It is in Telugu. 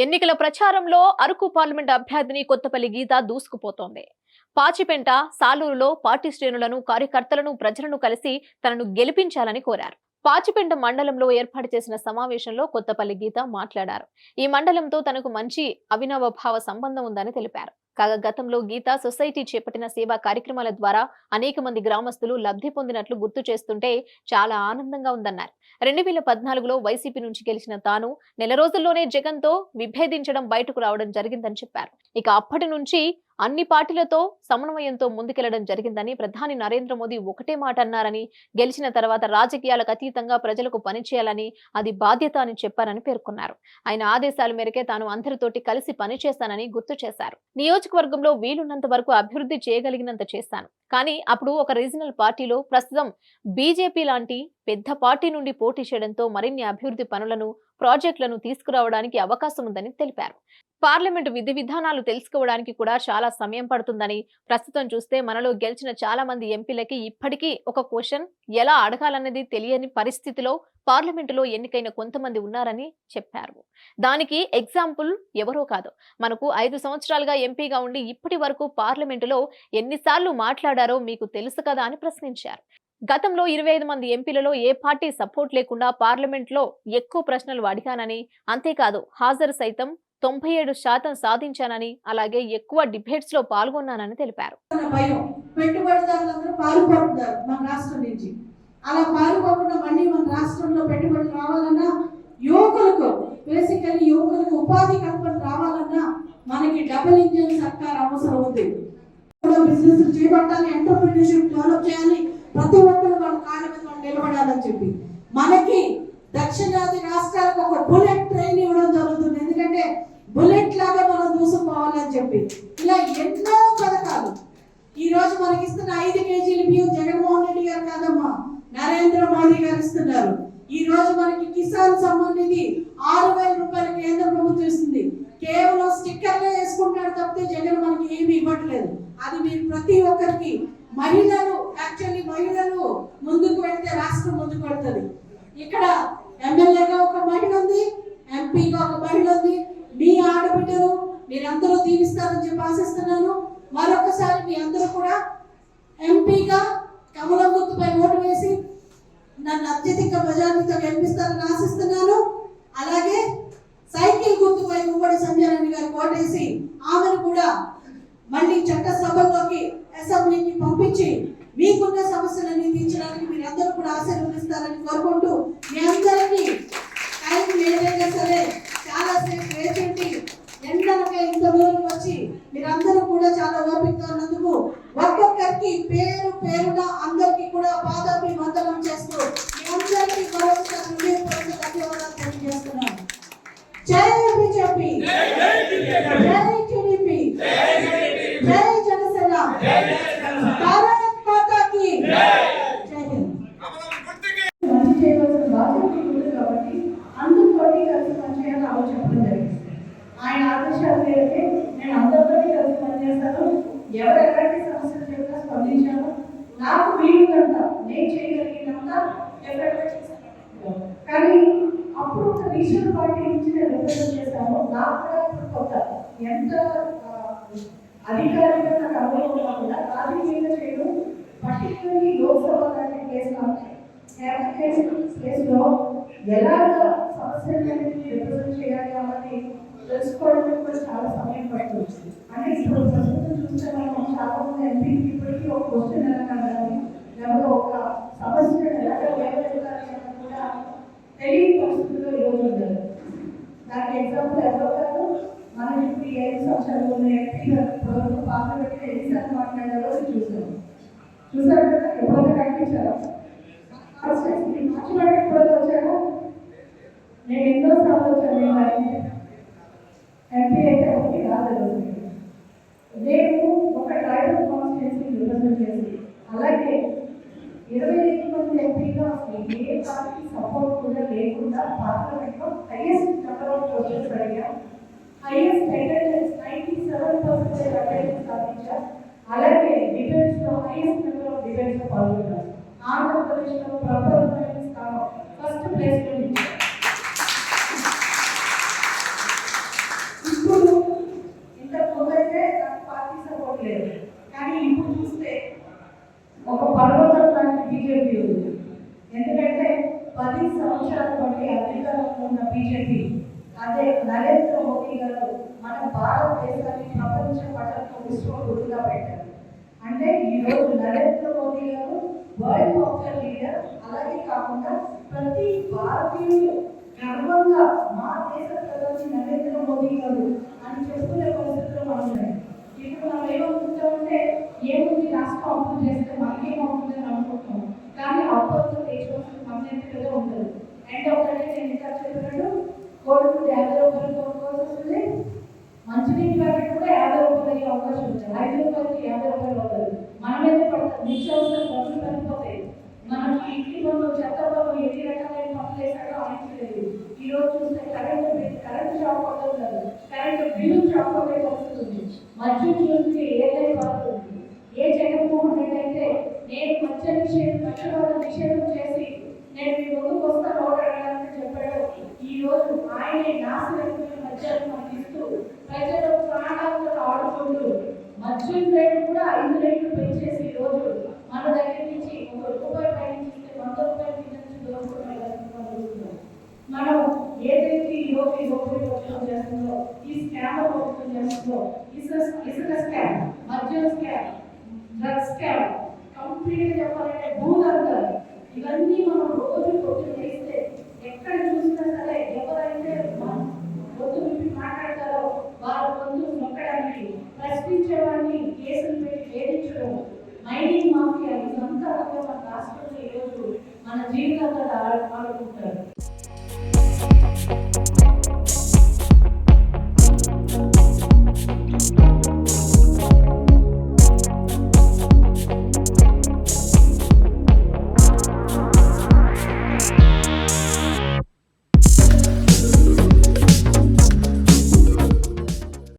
ఎన్నికల ప్రచారంలో అరకు పార్లమెంట్ అభ్యర్థిని కొత్తపల్లి గీత దూసుకుపోతోంది. పాచిపెంట, సాలూరులో పార్టీ శ్రేణులను, కార్యకర్తలను, ప్రజలను కలిసి తనను గెలిపించాలని కోరారు. పాచిపెంట మండలంలో ఏర్పాటు చేసిన సమావేశంలో కొత్తపల్లి గీత మాట్లాడారు. ఈ మండలంతో తనకు మంచి అవినావభావ సంబంధం ఉందని తెలిపారు. కాగా గతంలో గీత సొసైటీ చేపట్టిన సేవా కార్యక్రమాల ద్వారా అనేక మంది గ్రామస్తులు లబ్ధి పొందినట్లు గుర్తు చేస్తుంటే చాలా ఆనందంగా ఉందన్నారు. 2014లో వైసీపీ నుంచి గెలిచిన తాను నెల రోజుల్లోనే జగన్ తో విభేదించడం బయటకు రావడం జరిగిందని చెప్పారు. ఇక అప్పటి నుంచి అన్ని పార్టీలతో సమన్వయంతో ముందుకెళ్లడం జరిగిందని, ప్రధాని నరేంద్ర మోదీ ఒకటే మాట అన్నారని, గెలిచిన తర్వాత రాజకీయాలకు అతీతంగా ప్రజలకు పనిచేయాలని, అది బాధ్యత అని చెప్పారని పేర్కొన్నారు. ఆయన ఆదేశాల మేరకే తాను అందరితోటి కలిసి పనిచేస్తానని గుర్తు చేశారు. నియోజకవర్గంలో వీలున్నంత వరకు అభివృద్ధి చేయగలిగినంత చేశాను. కానీ అప్పుడు ఒక రీజనల్ పార్టీలో, ప్రస్తుతం బీజేపీ లాంటి పెద్ద పార్టీ నుండి పోటీ చేయడంతో మరిన్ని అభివృద్ధి పనులను, ప్రాజెక్టులను తీసుకురావడానికి అవకాశం ఉందని తెలిపారు. పార్లమెంటు విధి విధానాలు తెలుసుకోవడానికి కూడా చాలా సమయం పడుతుందని, ప్రస్తుతం చూస్తే మనలో గెలిచిన చాలా మంది ఎంపీలకి ఇప్పటికీ ఒక క్వశ్చన్ ఎలా అడగాలన్నది తెలియని పరిస్థితిలో పార్లమెంటులో ఎన్నికైన కొంతమంది ఉన్నారని చెప్పారు. దానికి ఎగ్జాంపుల్ ఎవరో కాదు, మనకు 5 సంవత్సరాలుగా ఎంపీగా ఉండి ఇప్పటి వరకు పార్లమెంటులో ఎన్నిసార్లు మాట్లాడారో మీకు తెలుసు కదా అని ప్రశ్నించారు. గతంలో 25 మంది ఎంపీలలో ఏ పార్టీ సపోర్ట్ లేకుండా పార్లమెంట్ లో ఎక్కువ ప్రశ్నలు అడిగానని, అంతేకాదు హాజరు సైతం 97% సాధించానని, అలాగే ఎక్కువ డిబేట్స్ లో పాల్గొన్నానని తెలిపారు. పెట్టుబడిదారులందరూ పాల్గొంటున్నారు మన రాష్ట్రం నుంచి. అలా పాల్గొకుండా మళ్ళీ మన రాష్ట్రంలో పెట్టుబడులు రావాలన్నా, యువకులకు బేసికల్లీ యువకులకు ఉపాధి కల్పన రావాలన్నా మనకి డబుల్ ఇంజిన్ సర్కార్ అవసరం ఉంది. బిజినెస్ చేపట్టాలి, ఎంటర్‌ప్రెన్యూర్‌షిప్ డెవలప్ చేయాలి, ప్రతి ఒక్కరు వాళ్ళ కాళ్ళ మీద వాళ్ళు నిలబడాలని చెప్పి మనకి దక్షిణాది రాష్ట్రాలకు ఒక బుల్లెట్ ట్రైన్ ఇవ్వడం జరుగుతుంది. ఎందుకంటే బుల్లెట్ లాగా మనం దూసుకుపోవాలని చెప్పి ఇలా ఎన్నో పథకాలు ఈ రోజు మనకి ఇస్తున్న 5 కేజీల బియ్యం జగన్మోహన్ రెడ్డి గారు కాదమ్మా, నరేంద్ర మోదీ గారు ఇస్తున్నారు. ఈ రోజు మనకి కిసాన్ సమ్మాన్ నిధి 6,000 రూపాయలు కేంద్ర ప్రభుత్వం ఇస్తుంది. కేవలం స్టిక్కర్లే వేసుకుంటాడు తప్పితే జగన్ మనకి ఏమి ఇవ్వట్లేదు. అది మీరు ప్రతి ఒక్కరికి, మహిళలు యాక్చువల్లీ మహిళలు ముందుకు వెళ్తే రాష్ట్రం ముందుకు వెళ్తుంది. ఇక్కడ ఎమ్మెల్యేగా ఒక మహిళ ఉంది, ఎంపీగా ఒక మహిళ ఉంది. మీ ఆడబిడ్డను మీరందరూ దీవిస్తారని చెప్పి ఆశిస్తున్నాను. మరొకసారి మీ అందరూ కూడా ఎంపీగా కమలం గుర్తుపై ఓటు వేసి నన్ను అత్యధిక మెజారిటీతో గెలిపిస్తారని ఆశిస్తున్నాను. అలాగే సైకిల్ గుర్తుపై ముమ్మడి సంజయ్ గారు ఓటేసి ఆమెను కూడా మళ్ళీ చట్టసభల్లోకి, అసెంబ్లీకి పంపించి మీకున్న సమస్యలన్నీ తీర్చడానికి మీరందరూ కూడా ఆశీర్వదిస్తారని కోరుకుంటూ, మీ అందరికీ టైం ఏదైనా సరే చాలాసేపు వేచి ఎండలకై ఇంత దూరం వచ్చి మీరందరూ కూడా చాలా ఓపికతో ఉన్నందుకు ఒక్కొక్కరికి పేరు పేరున అందరికీ కూడా పాదాభి వందనం చేస్తూ మీ అందరికీ మరొకసారి ధన్యవాదాలు తెలియజేస్తున్నాను. జై బీజేపీ, జై టీడీపీ, జై జనసేన, భారత్ మాతా కీ జై. మంచి చేయవలసిన బాధ్యత ఉంది కాబట్టి అందరితోటి కలిసి పనిచేయాలని ఆలోచించడం జరిగింది. ఆయన ఆదేశాలు మేరకే నేను అందరితోటి కలిసి పనిచేస్తాను. ఎవరు ఎలాంటి సమస్యలు చెప్పినా స్పందించాను. నాకు వీలునంత, నేను చేయగలిగినంత ఎఫెక్ట్ చేశాను. కానీ అప్పుడు ఒక రీజనల్ పార్టీ నుంచి నేను రిప్రజెంట్ చేశాను. నాకు కూడా కొత్త, ఎంత అధికారిగా నాకు అనుభవం ఉన్నా కూడా రాజకీయంగా చేయడం, పర్టికులర్లీ లోక్సభ లాంటి ప్లేస్లో ఎలాగ సమస్యలను రిప్రజెంట్ చేయాలి అన్నది తెలుసుకోవడానికి కూడా చాలా సమయం పడుతుంది. అంటే ఇప్పుడు ప్రస్తుతం చూస్తే మనం చాలా మంది ఎంపీకి ఇప్పటికీ ఒక క్వశ్చన్ ఎలా కావాలి, లేకపోతే ఒక సమస్యను ఎలాగ వేయగలుగుతారు అన్నది కూడా తెలియని పరిస్థితుల్లో ఈరోజు ఉండాలి. దానికి ఎగ్జాంపుల్ ఎవరో కాదు, మనం ఇప్పుడు 5 సంవత్సరాలు ఉన్న ఎంపీగా ప్రభుత్వం పార్లమెంట్ ఎన్నిసార్లు మాట్లాడారో చూసారు కదా, ఎప్పుడైనా కనిపించారా? మార్చిలో ఎప్పుడైనా వచ్చారా? నేను ఎన్నో సార్లు వచ్చాను. ఎంపీ అయితే ఒకటి రాలేదు. నేను ఒక ట్రైబల్ కాన్స్టిట్యూన్సీ రిప్రజెంట్ చేసి, అలాగే 25 మంది ఎంపీగా ఏ పార్టీ సపోర్ట్ కూడా లేకుండా పార్లమెంట్లో హైయెస్ట్ నెంబర్ ఆఫ్ క్వశ్చన్స్ అడిగా, హైయెస్ట్ అటెండెన్స్ 97% అటెండెన్స్ సాధించా. అలాగే డిబేట్స్ లో హైయెస్ట్ నెంబర్ ఆఫ్ డిబేట్స్ లో పాల్గొన్నారు. ఆంధ్రప్రదేశ్ లో ప్రభుత్వం ఫస్ట్ ప్లేస్ లో బీజేపీ, అదే నరేంద్ర మోదీ గారు మన భారతదేశాన్ని ప్రపంచ పటంలో విశ్వగురుగా పెట్టారు. అంటే ఈరోజు నరేంద్ర మోదీ గారు వరల్డ్ పాపులర్ లీడర్. అలాగే కాకుండా ప్రతి భారతీయుడు గర్వంగా మా దేశ ప్రధాని నరేంద్ర మోదీ గారు అని చెప్పుకునే పరిస్థితుల్లో మనం ఉన్నాయి. ఇప్పుడు మనం ఏమనుకుంటామంటే ఏముంది రాష్ట్రం అప్పులు చేస్తే మనకేమవుతుందని అనుకుంటాం. కానీ అప్పులతో దేశం మన ఉండదు. అండ్ ఒకటే నేను ఇంకా చెప్పినట్టు కోడికి 50 రూపాయలు కొనుక్కోవాల్సి వస్తుంది. మంచినీటి ప్యాకెట్ కూడా 50 రూపాయలు అయ్యే అవకాశం ఉంది. 5 రూపాయలకి 50 రూపాయలు అవుతుంది. మనమైతే పడుతుంది నిత్యావసర ఖర్చులు పెరిగిపోతాయి. మనకి ఇంటి పనులు చెత్త పనులు ఎన్ని రకాలైన పనులు చేశాడో ఆయనకి తెలియదు. ఈ రోజు చూస్తే కరెంట్ షాక్ అవుతుంది, కరెంట్ బిల్లు షాక్ అవ్వే వస్తుంది. మద్యం చూస్తే ఏదైనా పడుతుంది. ఏ జగన్మోహన్ రెడ్డి అయితే నేను పక్షవాద నిషేధం చేసి నేను మీ ముందుకు వస్తాను ఓడడానికి చెప్పాడు. ఈ రోజు ఆయనే నాశనమైన మద్యాన్ని మనకి ఇస్తూ ప్రజలు ప్రాణాలతో ఆడుకుంటూ మద్యం రేటు కూడా 5 రేట్లు పెంచేసి ఈ రోజు మన దగ్గర నుంచి ₹1 పైన ₹100 నుంచి దోచుకుంటున్నాం. మనం ఏదైతే ఈ రోజు ఈ ప్రభుత్వం చేస్తుందో, ఈ స్కామ్ ప్రభుత్వం చేస్తుందో, ఇసుక స్కామ్, మద్యం స్కామ్, డ్రగ్స్ స్కామ్, కంప్లీట్ చెప్పాలంటే భూదందాలు, ఇవన్నీ మనం రోజు పొద్దున చేస్తే ఎక్కడ చూసినా సరే ఎవరైతే పొద్దు విప్పి మాట్లాడతారో వారి పొద్దు నొక్కడానికి, ప్రశ్నించేవాడిని కేసులు పెట్టి వేధించడం, మైనింగ్ మాఫియా, ఇదంతా మన రాష్ట్రంలో ఈరోజు మన జీవితాల్లో ఆడుకుంటారు.